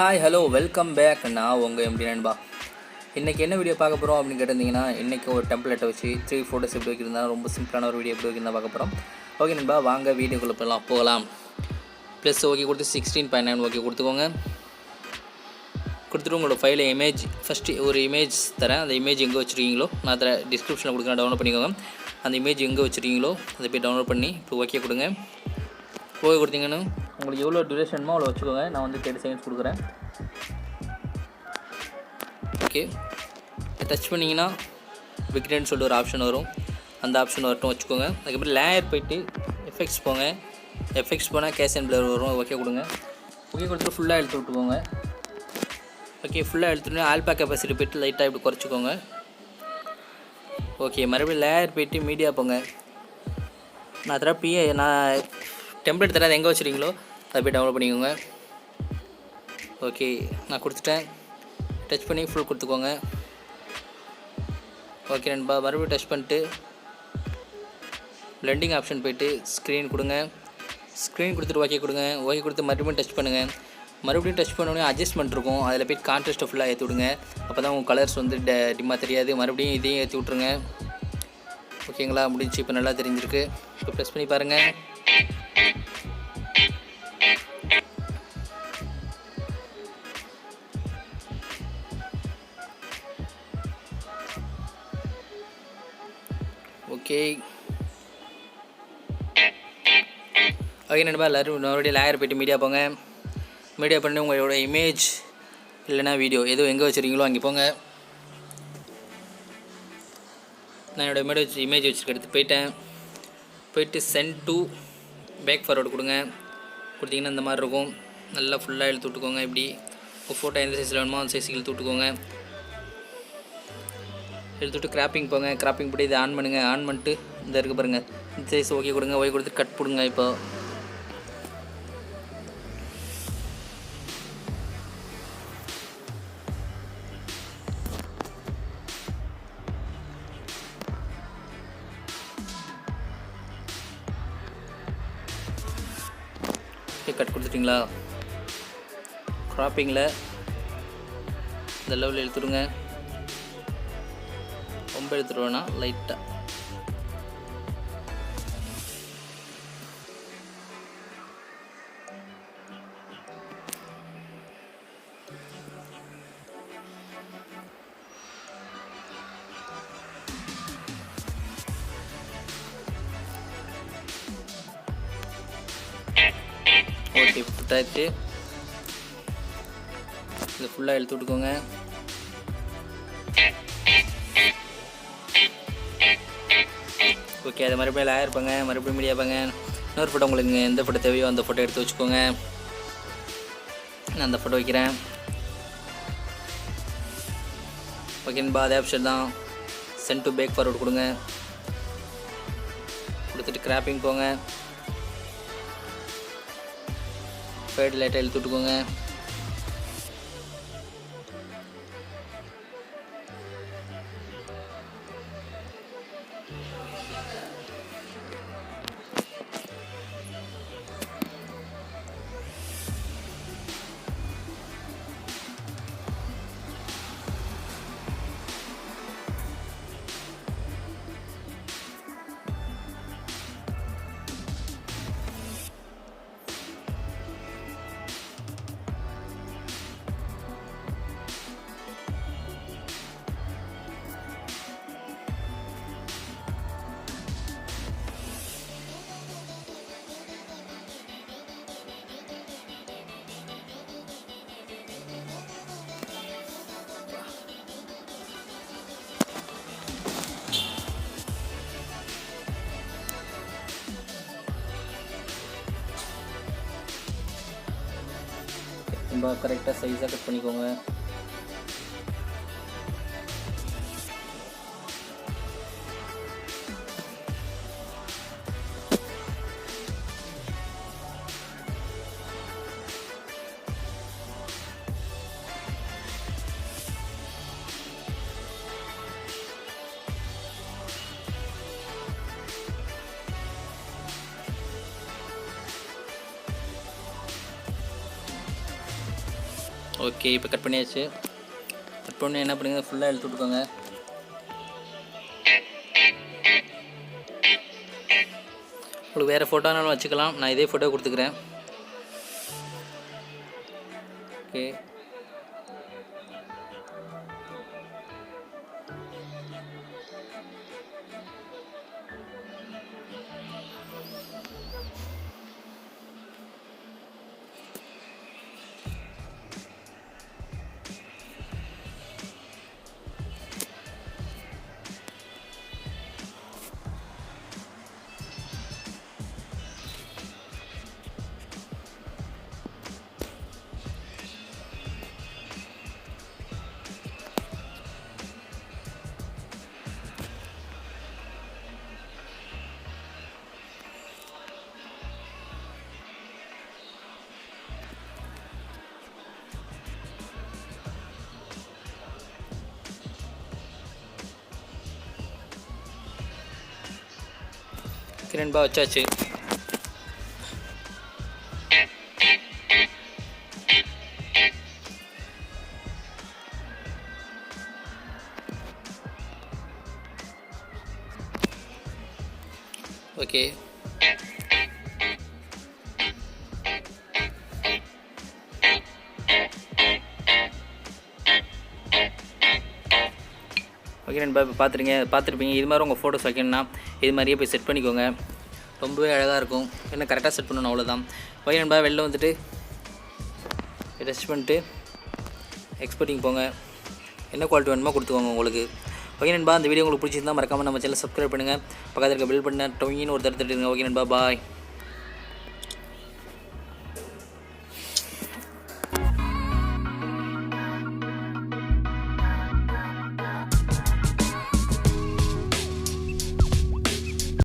Hi hello welcome back. நான் உங்கள் எப்படி நண்பா. இன்றைக்கி என்ன வீடியோ பார்க்க போகிறோம் அப்படின்னு கேட்டிருந்தீங்கன்னா, இன்றைக்கி ஒரு டெம்ப்ளேட்டை வச்சு 3 ஃபோட்டோஸ் எப்படி வைக்கிறதா ரொம்ப சிம்பிளான ஒரு வீடியோ எப்படி வைக்கிறதா பார்க்க போகிறோம். ஓகே நண்பா, வாங்க வீடியோக்குள்ளே போகலாம். ப்ளஸ் ஓகே கொடுத்து 16.9 ஓகே கொடுத்துக்கோங்க. கொடுத்துட்டு உங்களோட ஃபைலை இமேஜ் ஃபஸ்ட்டு ஒரு இமேஜ் தரேன். அந்த இமேஜ் எங்கே வச்சுருக்கீங்களோ நான் தரேன், டிஸ்கிரிப்ஷனில் கொடுக்குறேன், டவுன்லோட் பண்ணிக்கோங்க. அந்த இமேஜ் எங்கே வச்சுருக்கீங்களோ அதை போய் டவுன்லோட் பண்ணி இப்போ ஓகே கொடுங்க. ஓகே கொடுத்தீங்கன்னு உங்களுக்கு எவ்வளோ டியூரேஷனுமோ அவ்வளோ வச்சுக்கோங்க. நான் வந்து 30 செகண்ட்ஸ் கொடுக்குறேன். ஓகே, டச் பண்ணிங்கன்னா விக்ரேன்னு சொல்லிட்டு ஒரு ஆப்ஷன் வரும். அந்த ஆப்ஷன் வரட்டும் வச்சுக்கோங்க. அதுக்கப்புறம் லேயர் போய்ட்டு எஃபெக்ட்ஸ் போங்க. எஃபெக்ட்ஸ் போனால் கேஷ் அண்ட் பிளர் வரும். ஓகே கொடுங்க. ஓகே கொடுத்துட்டு ஃபுல்லாக எடுத்து விட்டுக்கோங்க. ஓகே ஃபுல்லாக எடுத்துகிட்டு ஆல்பா கெப்பாசிட்டி போய்ட்டு லைட்டாக இப்படி குறைச்சிக்கோங்க. ஓகே மறுபடியும் லேயர் போய்ட்டு மீடியா போங்க. நான் டெம்ப்ளேட் தரேன், அது எங்கே வச்சுருக்கீங்களோ அதை போய் டவுன்லோட் பண்ணிக்கோங்க. ஓகே நான் கொடுத்துட்டேன். டச் பண்ணி ஃபுல் கொடுத்துக்கோங்க. ஓகே நண்பா, மறுபடியும் டச் பண்ணிட்டு பிளெண்டிங் ஆப்ஷன் போய்ட்டு ஸ்க்ரீன் கொடுங்க. ஸ்க்ரீன் கொடுத்துட்டு ஓகே கொடுங்க. ஓகே கொடுத்து மறுபடியும் டச் பண்ணுங்கள். மறுபடியும் டச் பண்ணோடனே அட்ஜஸ்ட்மெண்ட் இருக்கும், அதில் போய்ட்டு கான்ட்ராஸ்ட்டை ஃபுல்லாக ஏற்றி விடுங்க. அப்போ தான் உங்கள் கலர்ஸ் வந்து டிம்மாக தெரியாது. மறுபடியும் இதையும் ஏற்றி விட்ருங்க. ஓகேங்களா, முடிஞ்சு இப்போ நல்லா தெரிஞ்சிருக்கு. இப்போ ப்ரெஸ் பண்ணி பாருங்கள். ஓகே ஓகே நண்பா, எல்லோரும் மறுபடியும் லேயர் போய்ட்டு மீடியா போங்க. மீடியா பண்ணி உங்களோட இமேஜ் இல்லைனா வீடியோ எதுவும் எங்கே வச்சுருக்கீங்களோ அங்கே போங்க. நான் என்னோடய இமேஜ் வச்சுருக்க எடுத்து போயிட்டு சென்ட் டு பேக் ஃபார்வர்டு கொடுங்க. கொடுத்தீங்கன்னா இந்த மாதிரி இருக்கும். நல்லா ஃபுல்லாக இழுத்து விட்டுக்கோங்க. இப்படி உங்கள் ஃபோட்டோ எந்த சைஸில் வேணுமோ அந்த சைஸுக்கு இழுத்து விட்டுக்கோங்க. எடுத்துகிட்டு கிராப்பிங் போங்க. கிராப்பிங் போட்டு இதை ஆன் பண்ணுங்கள். ஆன் பண்ணிட்டு இந்த இருக்குது பாருங்கள், இந்த சைஸ் ஓகே கொடுங்க. ஓகே கொடுத்து கட் போடுங்க. இப்போ கட் கொடுத்துட்டிங்களா? கிராப்பிங்கில் இந்த லெவலில் எடுத்துடுங்க. ரொம்ப எடுத்துடுவேன்னா லைட்டாக. ஓகே ஃபுட்டாகிட்டு இதை ஃபுல்லாக எடுத்து விட்டுக்கோங்க. ஓகே அதை மறுபடியும் லேயர் இருப்பாங்க, மறுபடியும் மீடியா பாங்க. இன்னொரு ஃபோட்டோ உங்களுக்கு எந்த ஃபோட்டோ தேவையோ அந்த ஃபோட்டோ எடுத்து வச்சுக்கோங்க. நான் அந்த ஃபோட்டோ வைக்கிறேன். ஓகேன்பா, அதே ஆப்ஷன் தான். சென்ட் டு பேக் ஃபார்வர்டு கொடுங்க. கொடுத்துட்டு கிராப்பிங் போங்க. ஃபேட் லைட்டாக இழுத்து விட்டுக்கோங்க. ரொம்ப கரெக்டாக சைஸாக கட் பண்ணிக்கோங்க. ஓகே, இப்போ கட் பண்ணியாச்சு. கட் பண்ணி என்ன பண்ணுங்க, ஃபுல்லாக எடுத்து விட்டுக்கோங்க. உங்களுக்கு வேறு ஃபோட்டோனாலும் வச்சுக்கலாம். நான் இதே ஃபோட்டோ கொடுத்துக்கிறேன். ஓகே, நண்பா வச்சாச்சு. ஓகே, ஓகே நண்பா, இப்போ பார்த்துருப்பீங்க. இது மாதிரி உங்கள் ஃபோட்டோஸ் வைக்கணும்னா இது மாதிரியே போய் செட் பண்ணிக்கோங்க. ரொம்பவே அழகாக இருக்கும். என்ன கரெக்டாக செட் பண்ணணும், அவ்வளோதான். ஓகே நண்பா, வெளில வந்துட்டு டெஸ்ட் பண்ணிட்டு எக்ஸ்போர்ட்டிங் போங்க. என்ன குவாலிட்டி வேணுமோ கொடுத்துக்கோங்க உங்களுக்கு. ஓகே நண்பா, இந்த வீடியோ உங்களுக்கு பிடிச்சிருந்தா மறக்காமல் நம்ம சேனலை சப்ஸ்கிரைப் பண்ணுங்கள். பக்கத்தில் இருக்க பெல் பட்டனை டொயின்னு ஒரு தடவை தட்டிடுங்க. ஓகே நண்பா, பாய்.